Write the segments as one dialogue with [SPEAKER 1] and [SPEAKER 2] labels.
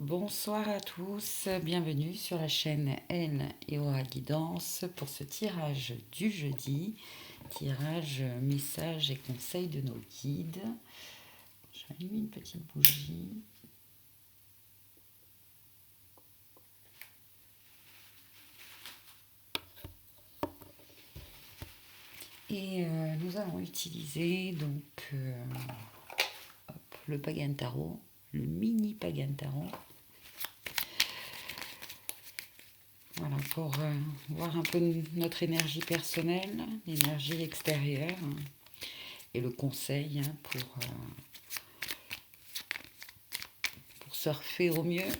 [SPEAKER 1] Bonsoir à tous, bienvenue sur la chaîne Elle et Aura Guidance pour ce tirage du jeudi, tirage messages et conseils de nos guides. J'allume une petite bougie. Et nous allons utiliser donc le Pagan Tarot, le mini Pagan Tarot. Voilà, pour voir un peu notre énergie personnelle, l'énergie extérieure et le conseil pour surfer au mieux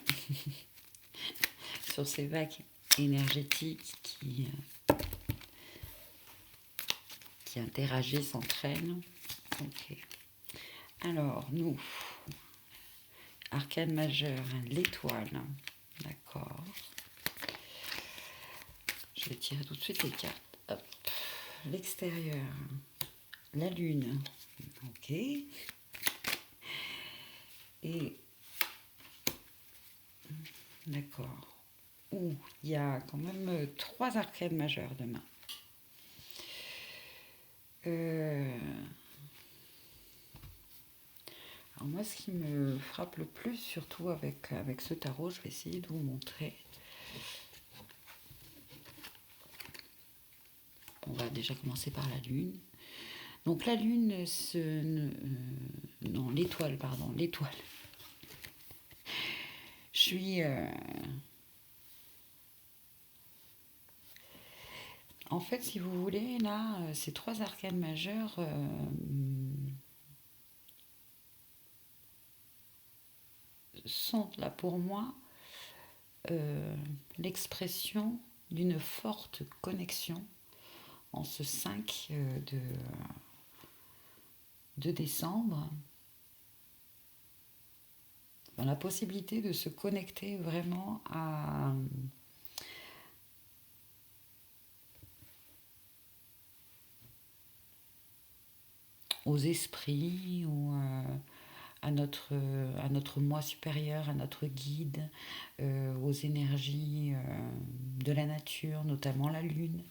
[SPEAKER 1] sur ces vagues énergétiques qui interagissent entre elles. Ok. Alors, nous, arcane majeur, l'étoile. D'accord. Je vais tirer tout de suite les cartes. Hop. L'extérieur, la lune. Ok. Et d'accord. Ouh, il y a quand même 3 arcanes majeures demain. Alors moi, ce qui me frappe le plus, surtout avec ce tarot, je vais essayer de vous montrer. On va déjà commencer par la lune. Donc la lune, non, l'étoile, pardon, l'étoile. Je suis... En fait, si vous voulez, là, ces 3 arcanes majeures sont là pour moi l'expression d'une forte connexion en ce 5 de décembre, dans la possibilité de se connecter vraiment aux esprits ou à notre moi supérieur, à notre guide, aux énergies de la nature, notamment la lune.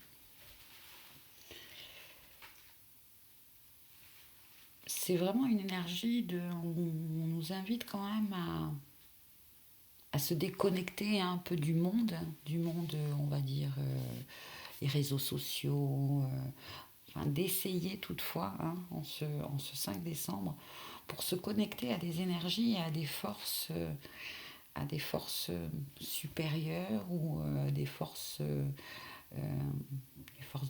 [SPEAKER 1] C'est vraiment une énergie on nous invite quand même à se déconnecter un peu du monde, on va dire, les réseaux sociaux, enfin, d'essayer toutefois, hein, en ce 5 décembre, pour se connecter à des énergies et à des forces supérieures ou les forces de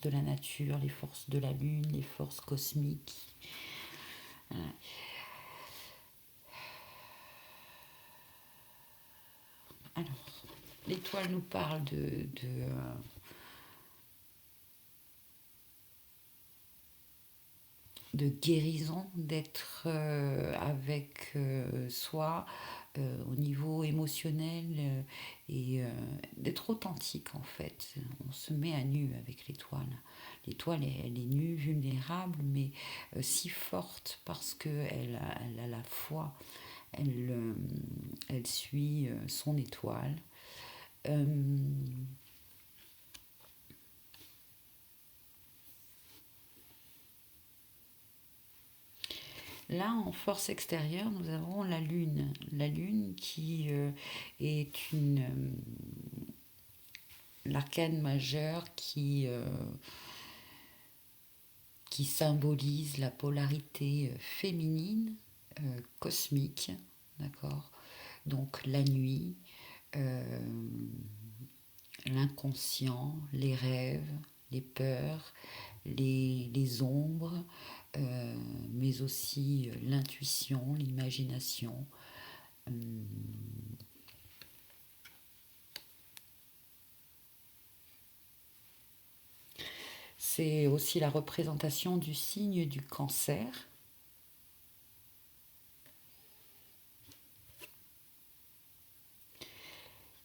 [SPEAKER 1] la nature, les forces de la lune, les forces cosmiques. Alors, l'étoile nous parle de guérison, d'être avec soi au niveau émotionnel et d'être authentique en fait. On se met à nu avec l'étoile. L'étoile, elle est nue, vulnérable, mais si forte parce qu'elle elle a la foi. Elle suit son étoile. Euh, Là, en force extérieure, nous avons la Lune. La Lune qui est l'arcane majeur qui symbolise la polarité féminine, cosmique, d'accord. Donc la nuit, euh, l'inconscient, les rêves, les peurs, les ombres, mais aussi l'intuition, l'imagination. C'est aussi la représentation du signe du cancer.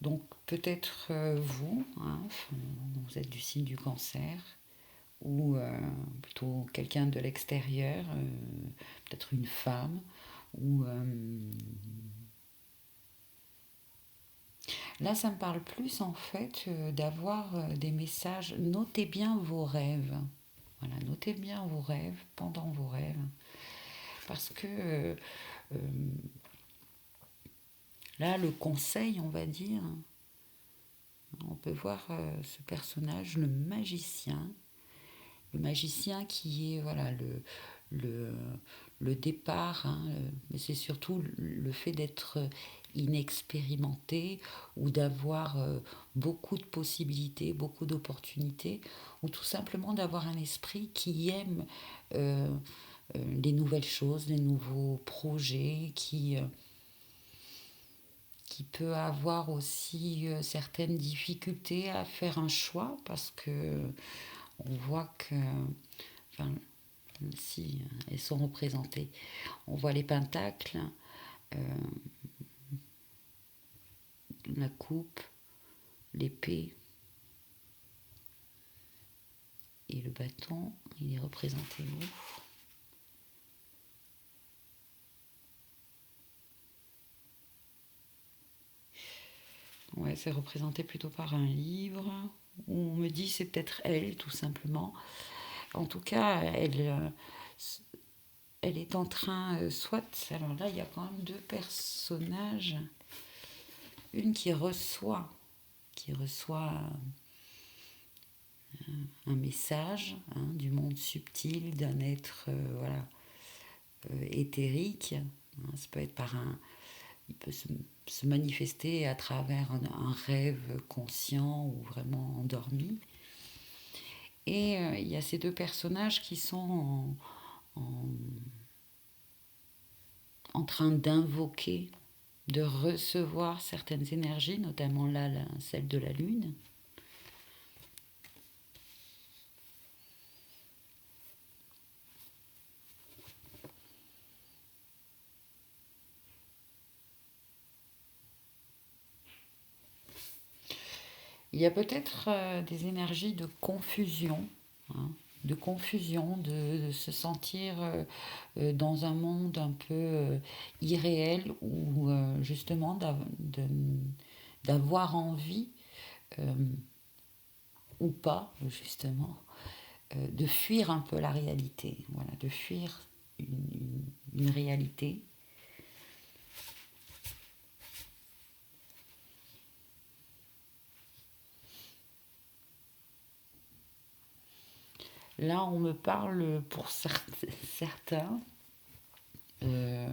[SPEAKER 1] Donc peut-être vous, hein, vous êtes du signe du cancer, ou plutôt quelqu'un de l'extérieur, peut-être une femme, ou Là, ça me parle plus en fait d'avoir des messages. Notez bien vos rêves. Voilà, notez bien vos rêves pendant vos rêves. Parce que euh, là, le conseil, on va dire, on peut voir ce personnage, le magicien qui est voilà le, le départ, hein, mais c'est surtout le fait d'être inexpérimenté ou d'avoir beaucoup de possibilités, beaucoup d'opportunités, ou tout simplement d'avoir un esprit qui aime euh, les nouvelles choses, les nouveaux projets, qui peut avoir aussi certaines difficultés à faire un choix parce que on voit que, enfin, si elles sont représentées, on voit les pentacles, euh, la coupe, l'épée et le bâton. Il est représenté où? Ouais, c'est représenté plutôt par un livre. Où on me dit c'est peut-être elle, tout simplement. En tout cas, elle est en train, soit, alors là, il y a quand même deux personnages. Une qui reçoit un message hein, du monde subtil, d'un être voilà, éthérique. Hein, ça peut être il peut se manifester à travers un rêve conscient ou vraiment endormi. Et il y a ces deux personnages qui sont en, en train d'invoquer, de recevoir certaines énergies, notamment là, celle de la Lune. Il y a peut-être des énergies hein, de confusion, de se sentir dans un monde un peu irréel ou justement d'avoir envie euh, ou pas justement de fuir un peu la réalité, voilà, de fuir une réalité. Là, on me parle pour certains euh,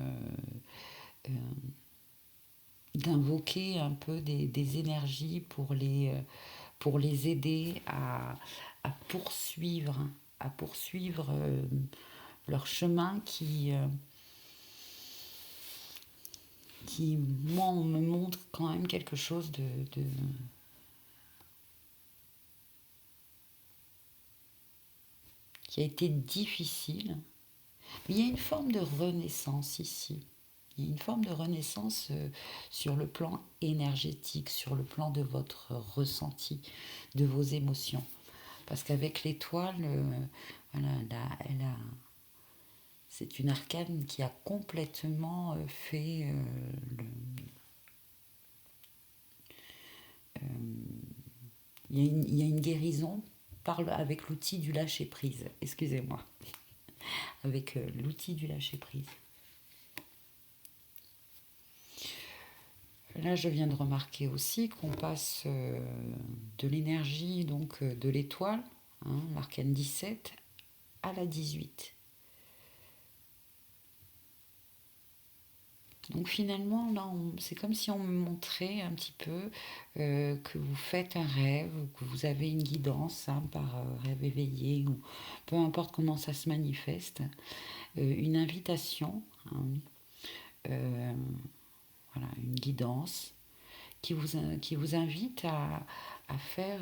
[SPEAKER 1] euh, d'invoquer un peu des énergies pour les aider à poursuivre, à poursuivre leur chemin qui, moi, on me montre quand même quelque chose qui a été difficile. Mais il y a une forme de renaissance ici. Il y a une forme de renaissance sur le plan énergétique, sur le plan de votre ressenti, de vos émotions. Parce qu'avec l'étoile, voilà, c'est une arcane qui a complètement fait euh, il y a une guérison avec l'outil du lâcher prise. Excusez-moi, avec l'outil du lâcher prise. Là, je viens de remarquer aussi qu'on passe de l'énergie donc de l'étoile, hein, l'arcane 17, à la 18. Donc finalement, là, c'est comme si on me montrait un petit peu que vous faites un rêve, ou que vous avez une guidance hein, par rêve éveillé, ou peu importe comment ça se manifeste, une invitation, hein, euh, voilà, une guidance qui vous invite à faire,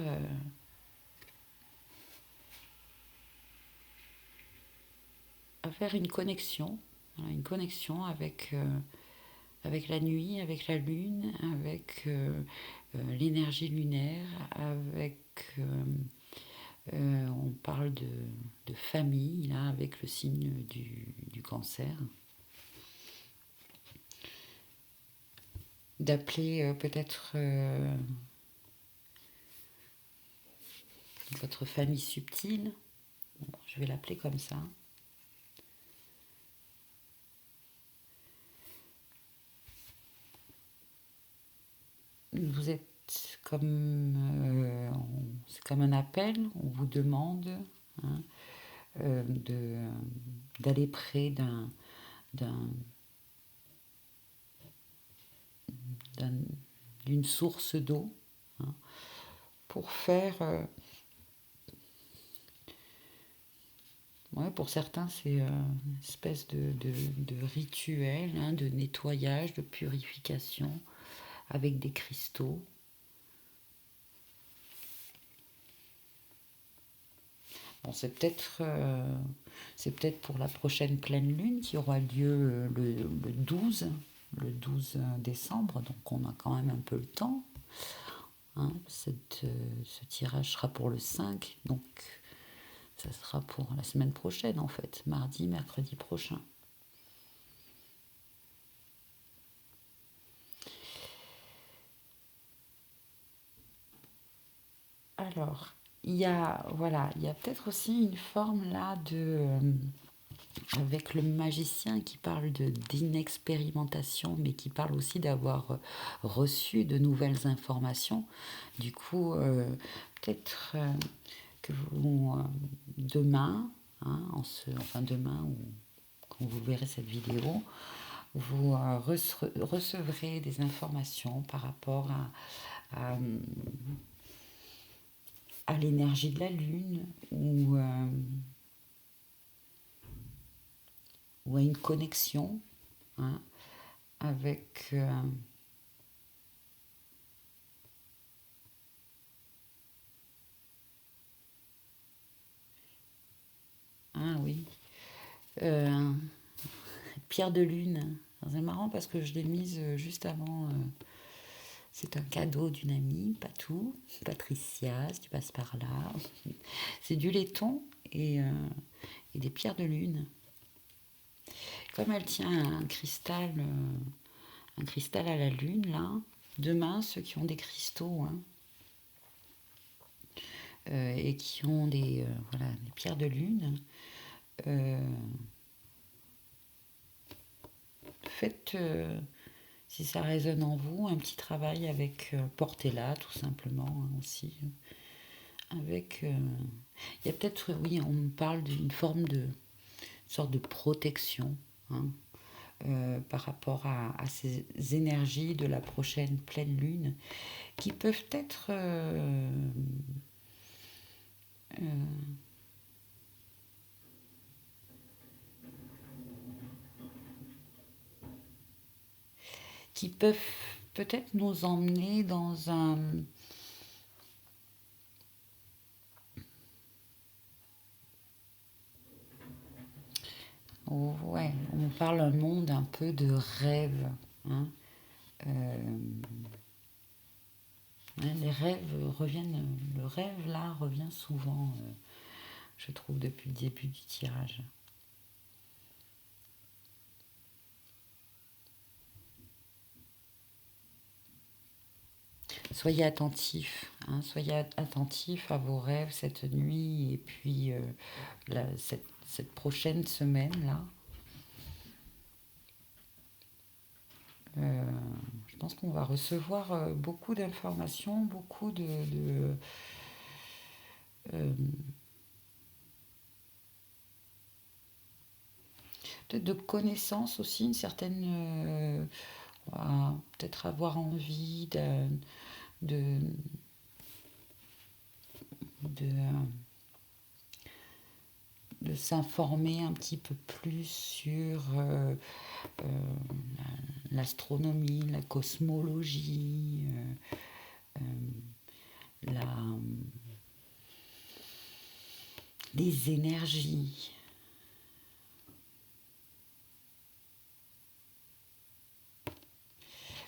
[SPEAKER 1] à faire une connexion avec la nuit, avec la lune, avec l'énergie lunaire, avec on parle de famille là avec le signe du cancer. d'appeler peut-être votre famille subtile. Bon, je vais l'appeler comme ça. Vous êtes comme... c'est comme un appel, on vous demande, hein, d'aller près d'un, d'un- d'une source d'eau, hein, pour faire... ouais, pour certains, c'est une espèce de rituel, hein, de nettoyage, de purification avec des cristaux. Bon, c'est peut-être pour la prochaine pleine lune qui aura lieu le 12 décembre, donc on a quand même un peu le temps, hein. Ce tirage sera pour le 5, donc ça sera pour la semaine prochaine en fait, mardi, mercredi prochain. Alors, voilà, il y a peut-être aussi une forme là avec le magicien qui parle d'inexpérimentation, mais qui parle aussi d'avoir reçu de nouvelles informations. Du coup, peut-être que demain, hein, enfin demain, ou quand vous verrez cette vidéo, vous recevrez des informations par rapport à l'énergie de la Lune ou à une connexion, hein, avec... ah oui, euh, pierre de lune. C'est marrant parce que je l'ai mise juste avant. C'est un cadeau d'une amie, Patou, Patricia, si tu passes par là. C'est du laiton et des pierres de lune. Comme elle tient un cristal à la lune, là, demain, ceux qui ont des cristaux, hein, et qui ont voilà, des pierres de lune, euh, faites, si ça résonne en vous, un petit travail avec, portez-la tout simplement, hein, aussi. Avec, il y a peut-être, oui, on me parle d'une forme de sorte de protection, hein, par rapport à ces énergies de la prochaine pleine lune qui peuvent être qui peuvent peut-être nous emmener dans ouais, on parle un monde un peu de rêve, hein. Euh, hein, les rêves reviennent, le rêve là revient souvent, je trouve, depuis le début du tirage. Soyez attentifs, hein, soyez attentifs à vos rêves cette nuit et puis cette prochaine semaine là. Euh, je pense qu'on va recevoir beaucoup d'informations, beaucoup euh, peut-être de connaissances aussi, une certaine, on va peut-être avoir envie de, de, de s'informer un petit peu plus sur euh, l'astronomie, la cosmologie, la, les énergies.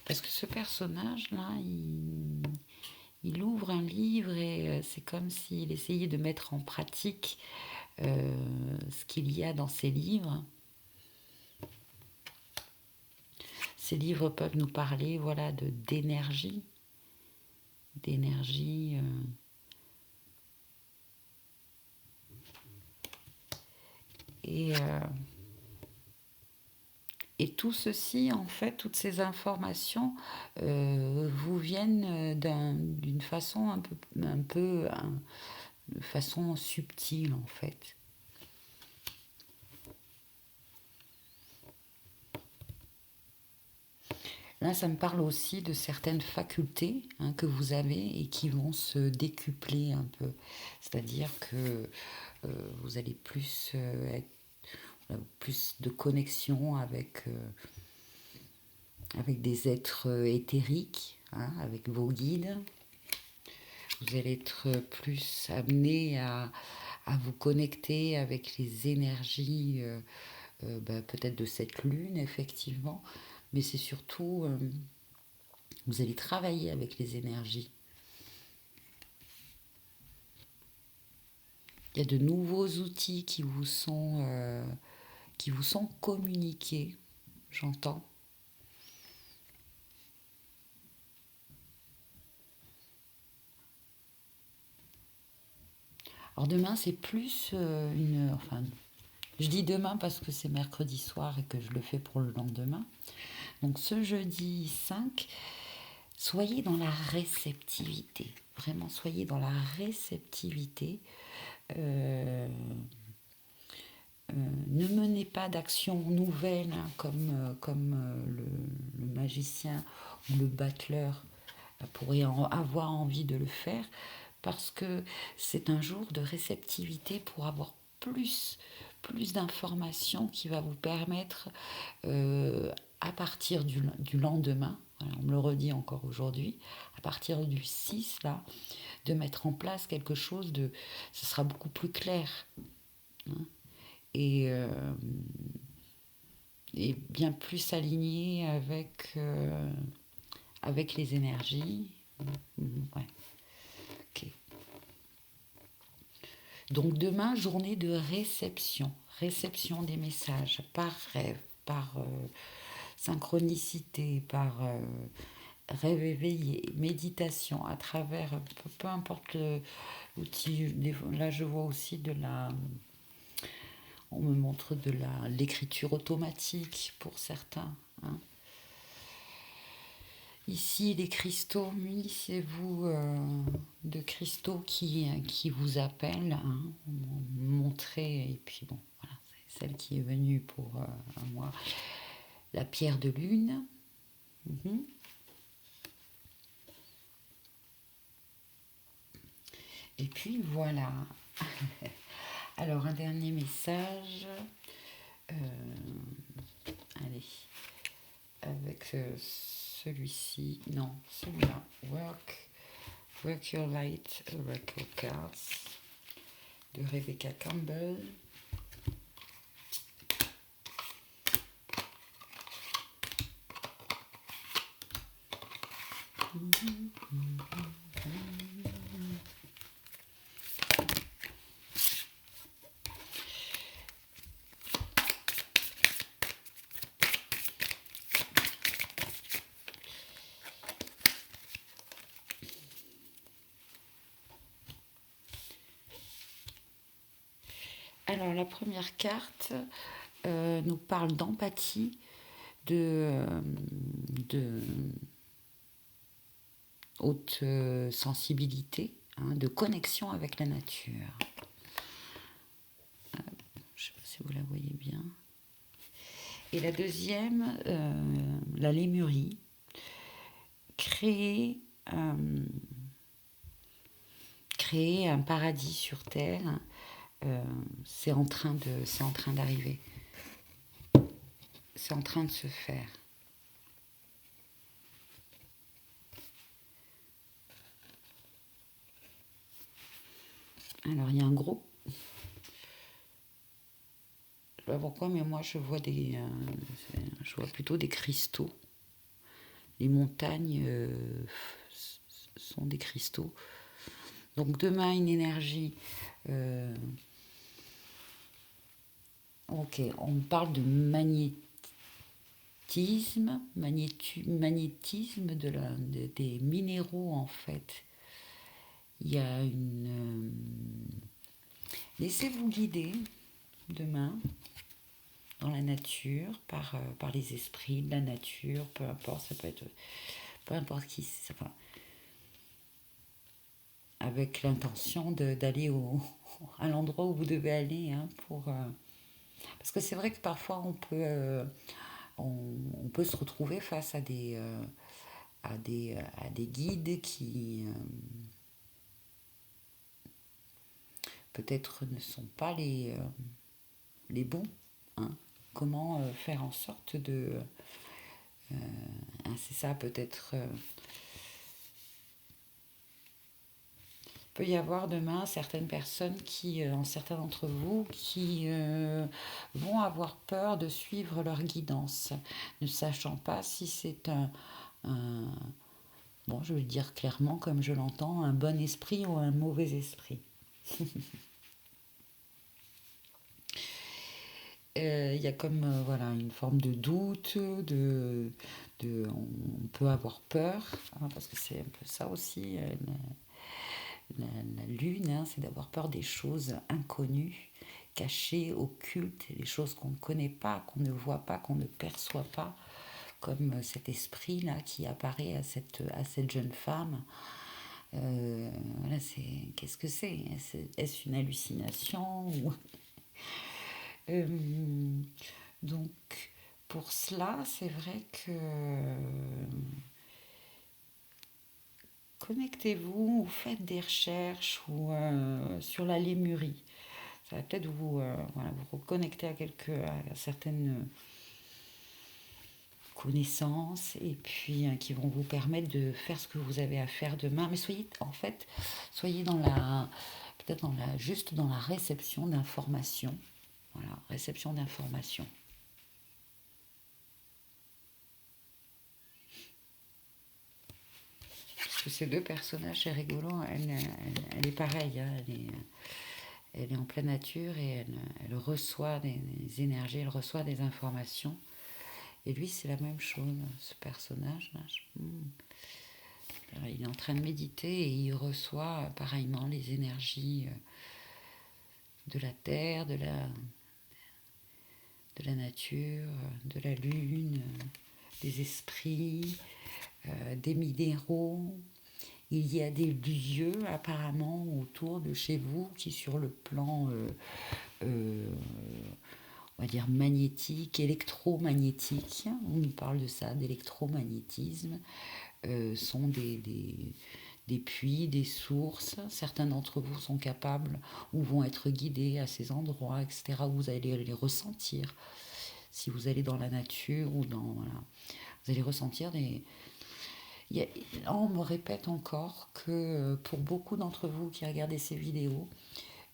[SPEAKER 1] Parce que ce personnage-là, il ouvre un livre et c'est comme s'il essayait de mettre en pratique ce qu'il y a dans ces livres. ces livres peuvent nous parler, voilà, d'énergie, d'énergie. Et, euh, et tout ceci, en fait, toutes ces informations vous viennent d'une façon de façon subtile, en fait. Là, ça me parle aussi de certaines facultés hein, que vous avez et qui vont se décupler un peu. C'est-à-dire que vous allez plus de connexion avec des êtres éthériques, hein, avec vos guides. Vous allez être plus amené à vous connecter avec les énergies peut-être de cette lune, effectivement. Mais c'est surtout, vous allez travailler avec les énergies. Il y a de nouveaux outils qui vous sont communiqués, j'entends. Alors demain, c'est plus Enfin, je dis demain parce que c'est mercredi soir et que je le fais pour le lendemain. Donc ce jeudi 5, soyez dans la réceptivité. Vraiment, soyez dans la réceptivité. Euh, ne menez pas d'action nouvelle hein, comme le magicien ou le battleur pourrait avoir envie de le faire parce que c'est un jour de réceptivité pour avoir plus d'informations qui va vous permettre à partir du lendemain, voilà, on me le redit encore aujourd'hui, à partir du 6 là, de mettre en place quelque chose de, ce sera beaucoup plus clair hein, et, euh, et bien plus aligné avec les énergies. Ouais, ok. Donc demain, journée de réception des messages par rêve, par synchronicité, par rêve éveillé, méditation à travers, peu importe l'outil. Là, je vois aussi on me montre l'écriture automatique pour certains. Hein. Ici, les cristaux, munissez-vous de cristaux qui vous appellent, hein, montrez, et puis bon, voilà, c'est celle qui est venue pour moi, la pierre de lune. Mhm. Et puis voilà. Alors, un dernier message. Euh, allez, avec celui-ci, non, celui-là. Work Your Light, Oracle Cards, de Rebecca Campbell. Alors, la première carte nous parle d'empathie, de haute sensibilité, hein, de connexion avec la nature. Je ne sais pas si vous la voyez bien. Et la deuxième, la lémurie, créer un paradis sur Terre, c'est en train d'arriver. C'est en train de se faire. Alors, il y a un gros... Je sais pas pourquoi, mais moi, je vois plutôt des cristaux. Les montagnes sont des cristaux. Donc, demain, une énergie... ok, on parle de magnétisme des minéraux en fait. Il y a une... Laissez-vous guider demain dans la nature par les esprits de la nature, peu importe, ça peut être peu importe qui, enfin, avec l'intention d'aller à l'endroit où vous devez aller hein, parce que c'est vrai que parfois on peut se retrouver face à des guides qui peut-être ne sont pas les bons. Hein. Comment faire en sorte hein, c'est ça peut-être... peut y avoir demain certaines personnes certains d'entre vous, qui vont avoir peur de suivre leur guidance, ne sachant pas si c'est un, bon, je vais le dire clairement comme je l'entends, un bon esprit ou un mauvais esprit. Il y a comme voilà, une forme de doute, on peut avoir peur, hein, parce que c'est un peu ça aussi, la lune, hein, c'est d'avoir peur des choses inconnues, cachées, occultes, les choses qu'on ne connaît pas, qu'on ne voit pas, qu'on ne perçoit pas, comme cet esprit-là qui apparaît à cette jeune femme. Voilà, qu'est-ce que c'est? Est-ce une hallucination ou... Euh, donc, pour cela, c'est vrai que connectez-vous ou faites des recherches sur la lémurie. Ça va peut-être voilà, vous reconnecter à certaines connaissances et puis qui vont vous permettre de faire ce que vous avez à faire demain. Mais soyez peut-être juste dans la réception d'informations. Voilà, réception d'informations. Parce que ces deux personnages, c'est rigolo. Elle est pareille. Hein, elle est en pleine nature et elle reçoit des énergies, elle reçoit des informations. Et lui, c'est la même chose, ce personnage-là. Il est en train de méditer et il reçoit pareillement les énergies de la terre, de la nature, de la lune, des esprits, des minéraux. Il y a des lieux apparemment autour de chez vous qui sur le plan, on va dire magnétique, électromagnétique, on nous parle de ça, d'électromagnétisme, sont des puits, des sources. Certains d'entre vous sont capables ou vont être guidés à ces endroits, etc., où vous allez les ressentir. Si vous allez dans la nature ou dans... Voilà, vous allez ressentir des... On me répète encore que pour beaucoup d'entre vous qui regardez ces vidéos,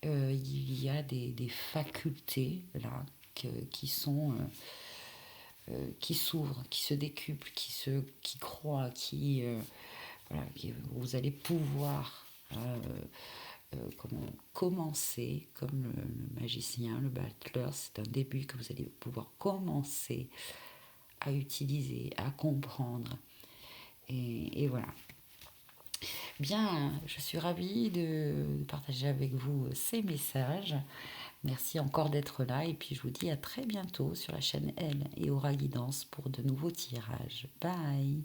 [SPEAKER 1] il y a des facultés là qui sont qui s'ouvrent, qui se décuplent, qui croient, voilà, vous allez pouvoir commencer, comme le magicien, le battleur, c'est un début que vous allez pouvoir commencer à utiliser, à comprendre. Et voilà. Bien, je suis ravie de partager avec vous ces messages. Merci encore d'être là et puis je vous dis à très bientôt sur la chaîne Elle et Aura Guidance pour de nouveaux tirages. Bye!